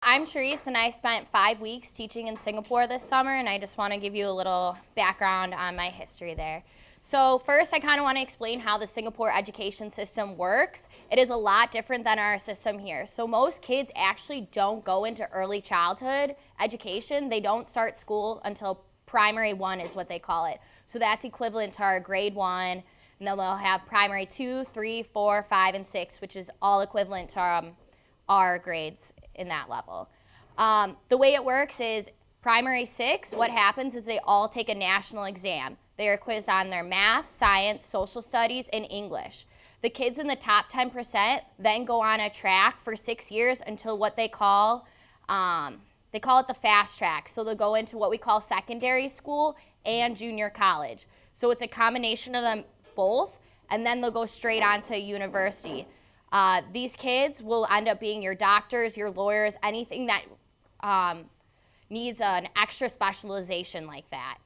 I'm Therese, and I spent 5 weeks teaching in Singapore this summer, and I just want to give you a little background on my history there. So first, I kind of want to explain how the Singapore education system works. It is a lot different than our system here. So most kids actually don't go into early childhood education. They don't start school until primary 1 is what they call it. So that's equivalent to our grade 1, and then they'll have primary 2, 3, 4, 5, and 6, which is all equivalent to our grades in that level. The way it works is primary 6, what happens is they all take a national exam. They are quizzed on their math, science, social studies, and English. The kids in the top 10% then go on a track for 6 years until what they call it the fast track. So they'll go into what we call secondary school and junior college. So it's a combination of them both, and then they'll go straight on to university. These kids will end up being your doctors, your lawyers, anything that needs an extra specialization like that.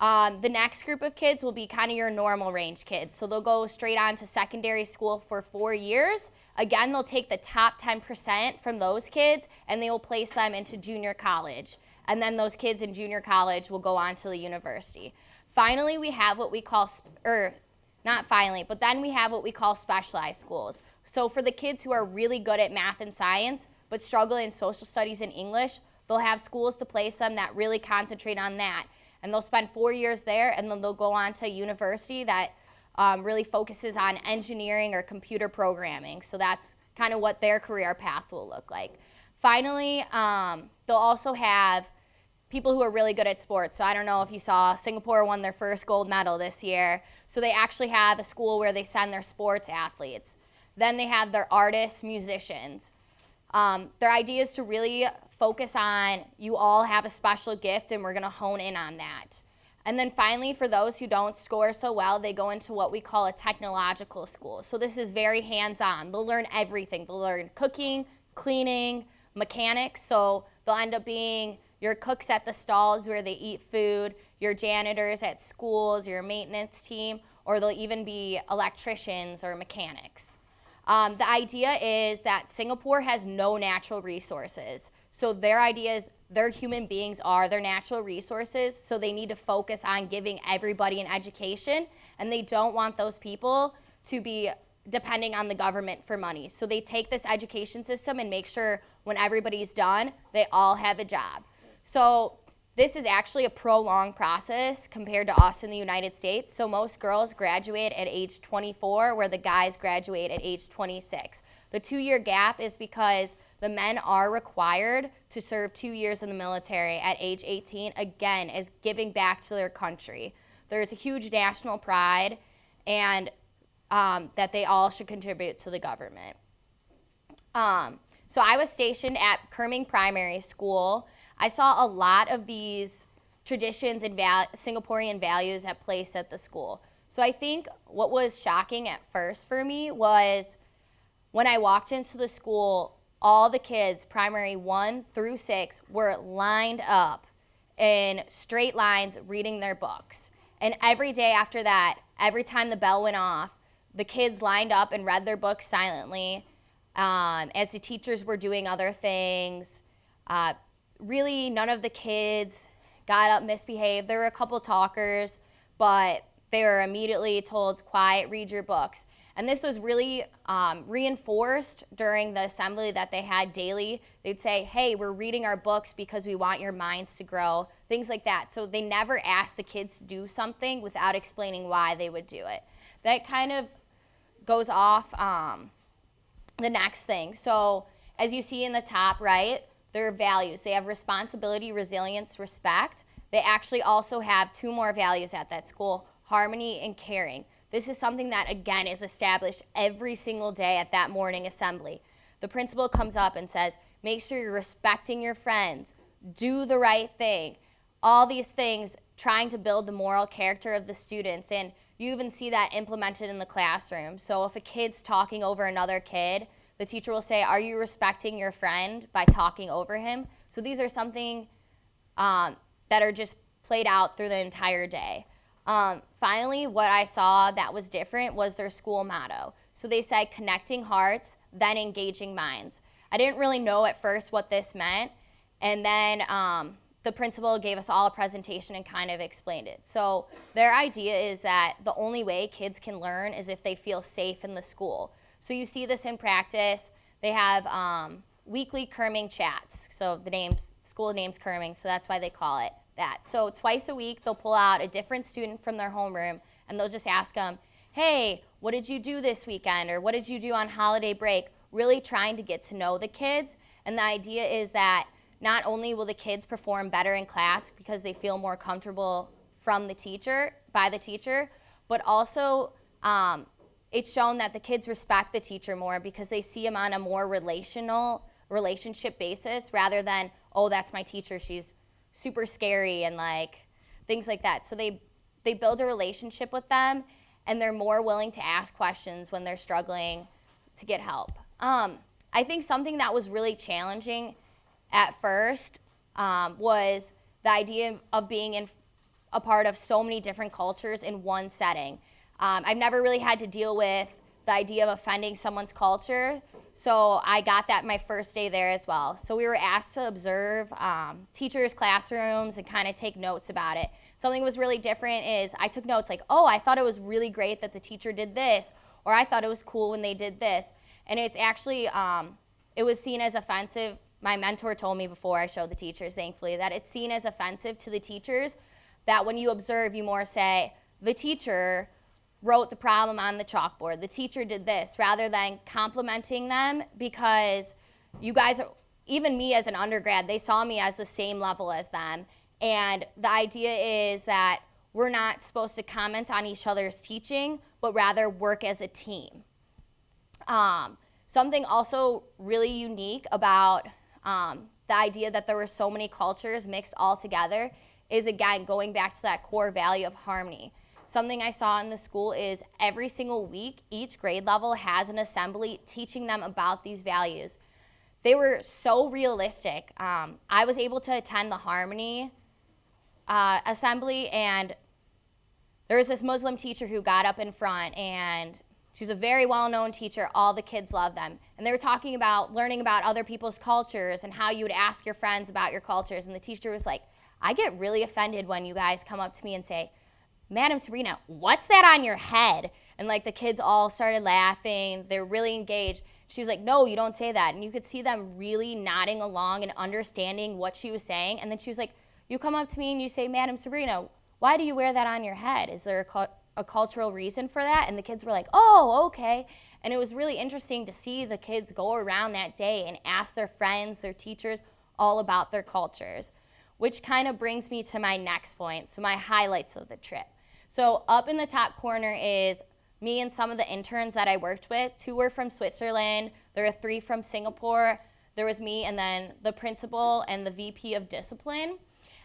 The next group of kids will be kind of your normal range kids. So they'll go straight on to secondary school for 4 years. Again, they'll take the top 10% from those kids, and they will place them into junior college. And then those kids in junior college will go on to the university. Finally, we have what we call, then we have what we call specialized schools. So for the kids who are really good at math and science, but struggle in social studies and English, they'll have schools to place them that really concentrate on that. And they'll spend 4 years there, and then they'll go on to university that really focuses on engineering or computer programming. So that's kind of what their career path will look like. Finally, they'll also have people who are really good at sports. So I don't know if you saw, Singapore won their first gold medal this year. So they actually have a school where they send their sports athletes. Then they have their artists, musicians. Their idea is to really focus on, you all have a special gift, and we're going to hone in on that. And then finally, for those who don't score so well, they go into what we call a technological school. So this is very hands-on. They'll learn everything. They'll learn cooking, cleaning, mechanics. So they'll end up being your cooks at the stalls where they eat food, your janitors at schools, your maintenance team, or they'll even be electricians or mechanics. The idea is that Singapore has no natural resources. So their idea is their human beings are their natural resources, so they need to focus on giving everybody an education, and they don't want those people to be depending on the government for money. So they take this education system and make sure when everybody's done, they all have a job. So this is actually a prolonged process compared to us in the United States. So most girls graduate at age 24, where the guys graduate at age 26. The 2-year gap is because the men are required to serve 2 years in the military at age 18, again, as giving back to their country. There's a huge national pride, and that they all should contribute to the government. So I was stationed at Kerming Primary School. I saw a lot of these traditions and Singaporean values at place at the school. So I think what was shocking at first for me was when I walked into the school, all the kids, primary 1 through 6, were lined up in straight lines reading their books. And every day after that, every time the bell went off, the kids lined up and read their books silently as the teachers were doing other things. Really, none of the kids got up, misbehaved. There were a couple talkers, but they were immediately told, quiet, read your books. And this was really reinforced during the assembly that they had daily. They'd say, hey, we're reading our books because we want your minds to grow, things like that. So they never asked the kids to do something without explaining why they would do it. That kind of goes off the next thing. So as you see in the top right, their values. They have responsibility, resilience, respect. They actually also have 2 more values at that school, harmony and caring. This is something that, again, is established every single day at that morning assembly. The principal comes up and says, make sure you're respecting your friends, do the right thing. All these things trying to build the moral character of the students, and you even see that implemented in the classroom. So if a kid's talking over another kid, the teacher will say, are you respecting your friend by talking over him? So these are something that are just played out through the entire day. Finally, what I saw that was different was their school motto. So they said, connecting hearts, then engaging minds. I didn't really know at first what this meant. And then the principal gave us all a presentation and kind of explained it. So their idea is that the only way kids can learn is if they feel safe in the school. So you see this in practice. They have weekly Kerming chats. So the school name's Kerming, so that's why they call it that. So twice a week, they'll pull out a different student from their homeroom, and they'll just ask them, hey, what did you do this weekend? Or what did you do on holiday break? Really trying to get to know the kids. And the idea is that not only will the kids perform better in class because they feel more comfortable by the teacher, but also it's shown that the kids respect the teacher more because they see him on a more relationship basis rather than, oh, that's my teacher, she's super scary and like things like that. So they build a relationship with them, and they're more willing to ask questions when they're struggling to get help. I think something that was really challenging at first was the idea of being a part of so many different cultures in one setting. I've never really had to deal with the idea of offending someone's culture, so I got that my first day there as well. So we were asked to observe teachers' classrooms and kind of take notes about it. Something that was really different is I took notes like, oh, I thought it was really great that the teacher did this, or I thought it was cool when they did this. And it's actually, it was seen as offensive. My mentor told me before I showed the teachers, thankfully, that it's seen as offensive to the teachers, that when you observe, you more say, the teacher wrote the problem on the chalkboard, the teacher did this, rather than complimenting them, because you guys, even me as an undergrad, they saw me as the same level as them. And the idea is that we're not supposed to comment on each other's teaching, but rather work as a team. Something also really unique about the idea that there were so many cultures mixed all together is, again, going back to that core value of harmony. Something I saw in the school is every single week, each grade level has an assembly teaching them about these values. They were so realistic. I was able to attend the harmony assembly, and there was this Muslim teacher who got up in front, and she was a very well-known teacher. All the kids loved them. And they were talking about learning about other people's cultures and how you would ask your friends about your cultures. And the teacher was like, I get really offended when you guys come up to me and say, Madam Serena, what's that on your head? And like the kids all started laughing. They were really engaged. She was like, no, you don't say that. And you could see them really nodding along and understanding what she was saying. And then she was like, you come up to me and you say, Madam Serena, why do you wear that on your head? Is there a cultural reason for that? And the kids were like, oh, okay. And it was really interesting to see the kids go around that day and ask their friends, their teachers, all about their cultures, which kind of brings me to my next point, so my highlights of the trip. So up in the top corner is me and some of the interns that I worked with. 2 were from Switzerland. There were 3 from Singapore. There was me and then the principal and the VP of discipline.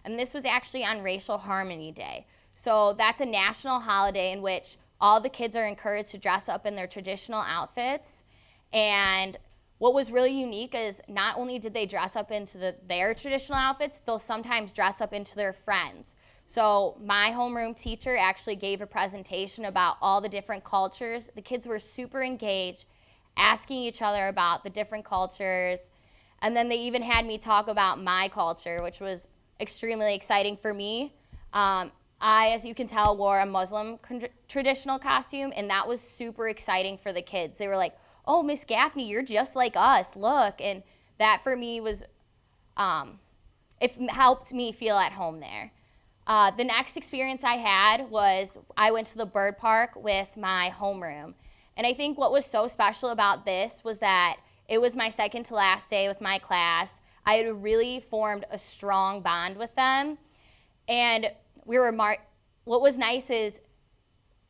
And this was actually on Racial Harmony Day. So that's a national holiday in which all the kids are encouraged to dress up in their traditional outfits. And what was really unique is not only did they dress up into their traditional outfits, they'll sometimes dress up into their friends. So my homeroom teacher actually gave a presentation about all the different cultures. The kids were super engaged, asking each other about the different cultures. And then they even had me talk about my culture, which was extremely exciting for me. I, as you can tell, wore a Muslim traditional costume, and that was super exciting for the kids. They were like, oh, Miss Gaffney, you're just like us, look. And that for me was, it helped me feel at home there. The next experience I had was I went to the bird park with my homeroom. And I think what was so special about this was that it was my second to last day with my class. I had really formed a strong bond with them. And what was nice is,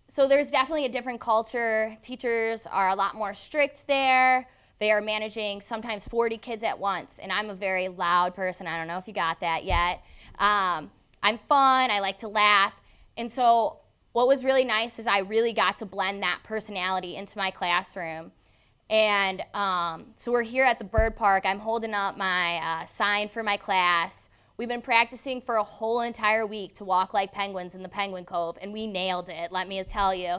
so there's definitely a different culture. Teachers are a lot more strict there. They are managing sometimes 40 kids at once. And I'm a very loud person. I don't know if you got that yet. I'm fun. I like to laugh. And so what was really nice is I really got to blend that personality into my classroom. And so we're here at the bird park. I'm holding up my sign for my class. We've been practicing for a whole entire week to walk like penguins in the Penguin Cove, and we nailed it, let me tell you.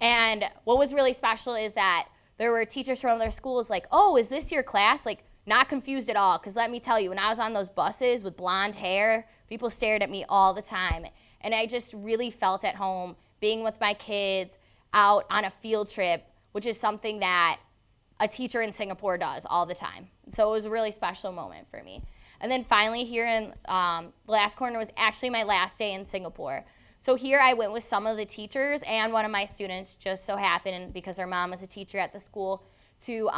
And what was really special is that there were teachers from other schools like, oh, is this your class? Like, not confused at all, because let me tell you, when I was on those buses with blonde hair, people stared at me all the time. And I just really felt at home being with my kids out on a field trip, which is something that a teacher in Singapore does all the time. So it was a really special moment for me. And then finally here in the last corner was actually my last day in Singapore. So here I went with some of the teachers and one of my students, just so happened, because her mom was a teacher at the school, to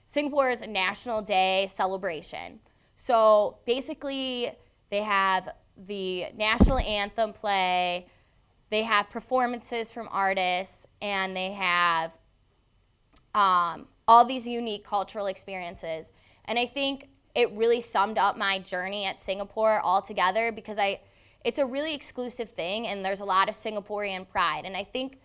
Singapore's National Day celebration. So basically they have the national anthem play, they have performances from artists, and they have all these unique cultural experiences. And I think it really summed up my journey at Singapore altogether, because it's a really exclusive thing, and there's a lot of Singaporean pride. And I think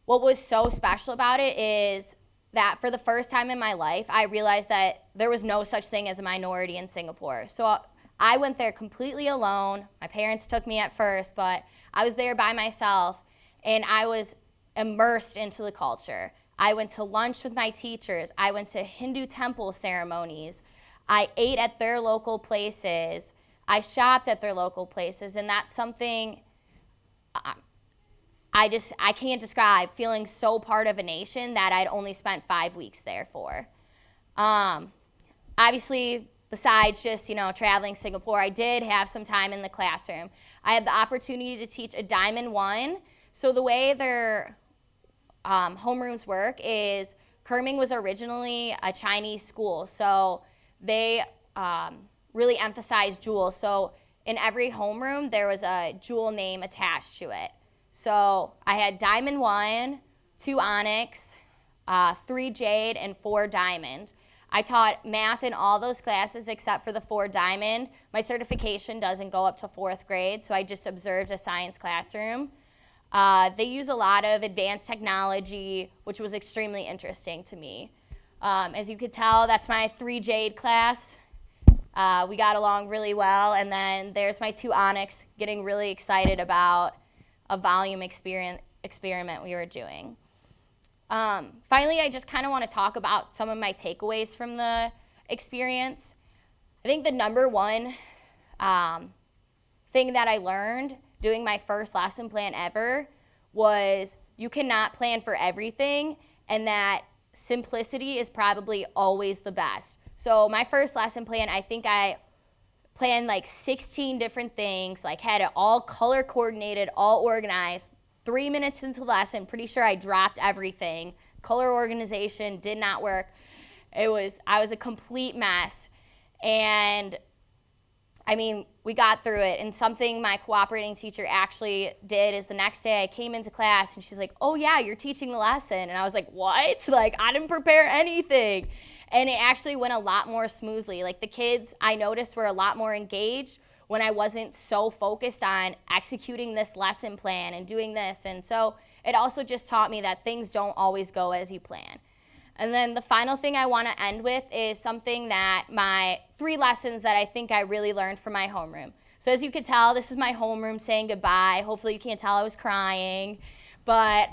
what was so special about it is that for the first time in my life, I realized that there was no such thing as a minority in Singapore. So I went there completely alone. My parents took me at first, but I was there by myself, and I was immersed into the culture. I went to lunch with my teachers. I went to Hindu temple ceremonies. I ate at their local places. I shopped at their local places, and that's something I can't describe, feeling so part of a nation that I'd only spent 5 weeks there for. Obviously, besides just, traveling Singapore, I did have some time in the classroom. I had the opportunity to teach a Diamond 1. So the way their homerooms work is Kerming was originally a Chinese school, so they really emphasized jewels. So in every homeroom, there was a jewel name attached to it. So I had Diamond 1, 2 Onyx, 3 Jade, and 4 Diamond. I taught math in all those classes except for the 4 Diamond. My certification doesn't go up to 4th grade, so I just observed a science classroom. They use a lot of advanced technology, which was extremely interesting to me. As you could tell, that's my 3 Jade class. We got along really well, and then there's my 2 Onyx, getting really excited about a volume experiment we were doing. Finally, I just kind of want to talk about some of my takeaways from the experience. I think the number one thing that I learned doing my first lesson plan ever was you cannot plan for everything, and that simplicity is probably always the best. So my first lesson plan, I think I planned like 16 different things, like had it all color coordinated, all organized. 3 minutes into lesson, pretty sure I dropped everything. Color organization did not work. I was a complete mess. And we got through it. And something my cooperating teacher actually did is the next day I came into class and she's like, "Oh yeah, you're teaching the lesson." And I was like, "What?" I didn't prepare anything. And it actually went a lot more smoothly. The kids, I noticed, were a lot more engaged when I wasn't so focused on executing this lesson plan and doing this. And so it also just taught me that things don't always go as you plan. And then the final thing I want to end with is something that my 3 lessons that I think I really learned from my homeroom. So as you can tell, this is my homeroom saying goodbye. Hopefully you can't tell I was crying. But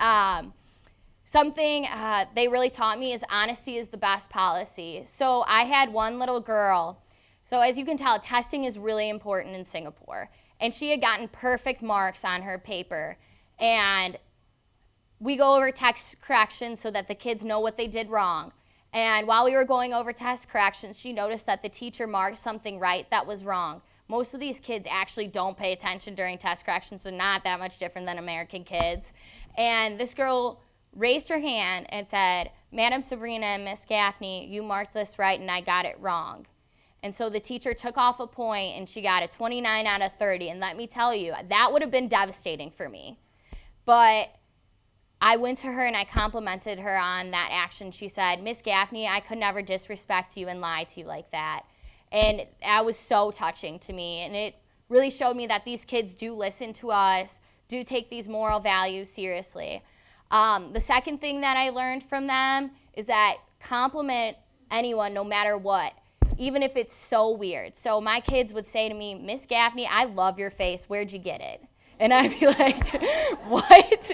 something they really taught me is honesty is the best policy. So I had one little girl. So as you can tell, testing is really important in Singapore. And she had gotten perfect marks on her paper. And we go over text corrections so that the kids know what they did wrong. And while we were going over test corrections, she noticed that the teacher marked something right that was wrong. Most of these kids actually don't pay attention during test corrections, so not that much different than American kids. And this girl raised her hand and said, "Madam Sabrina and Miss Gaffney, you marked this right and I got it wrong." And so the teacher took off a point and she got a 29 out of 30. And let me tell you, that would have been devastating for me. But I went to her and I complimented her on that action. She said, "Miss Gaffney, I could never disrespect you and lie to you like that." And that was so touching to me. And it really showed me that these kids do listen to us, do take these moral values seriously. The second thing that I learned from them is that compliment anyone no matter what, even if it's so weird. So my kids would say to me, "Miss Gaffney, I love your face. Where'd you get it?" And I'd be like, "What?"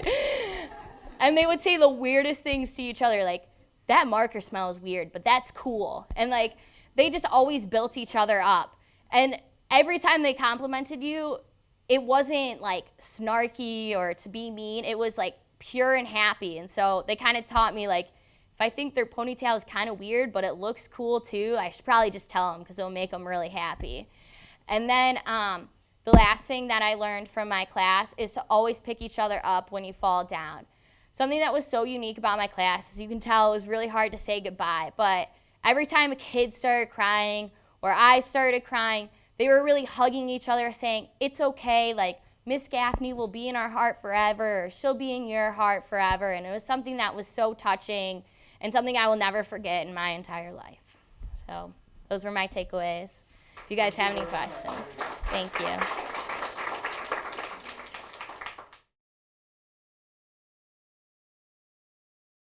And they would say the weirdest things to each other, like, "That marker smells weird, but that's cool." And they just always built each other up. And every time they complimented you, it wasn't like snarky or to be mean. It was like pure and happy. And so they kind of taught me, like, if I think their ponytail is kind of weird, but it looks cool too, I should probably just tell them because it'll make them really happy. And then the last thing that I learned from my class is to always pick each other up when you fall down. Something that was so unique about my class is you can tell it was really hard to say goodbye, but every time a kid started crying or I started crying, they were really hugging each other saying, it's okay, like Miss Gaffney will be in our heart forever, or she'll be in your heart forever. And it was something that was so touching and something I will never forget in my entire life. So those were my takeaways. If you guys have any questions, thank you.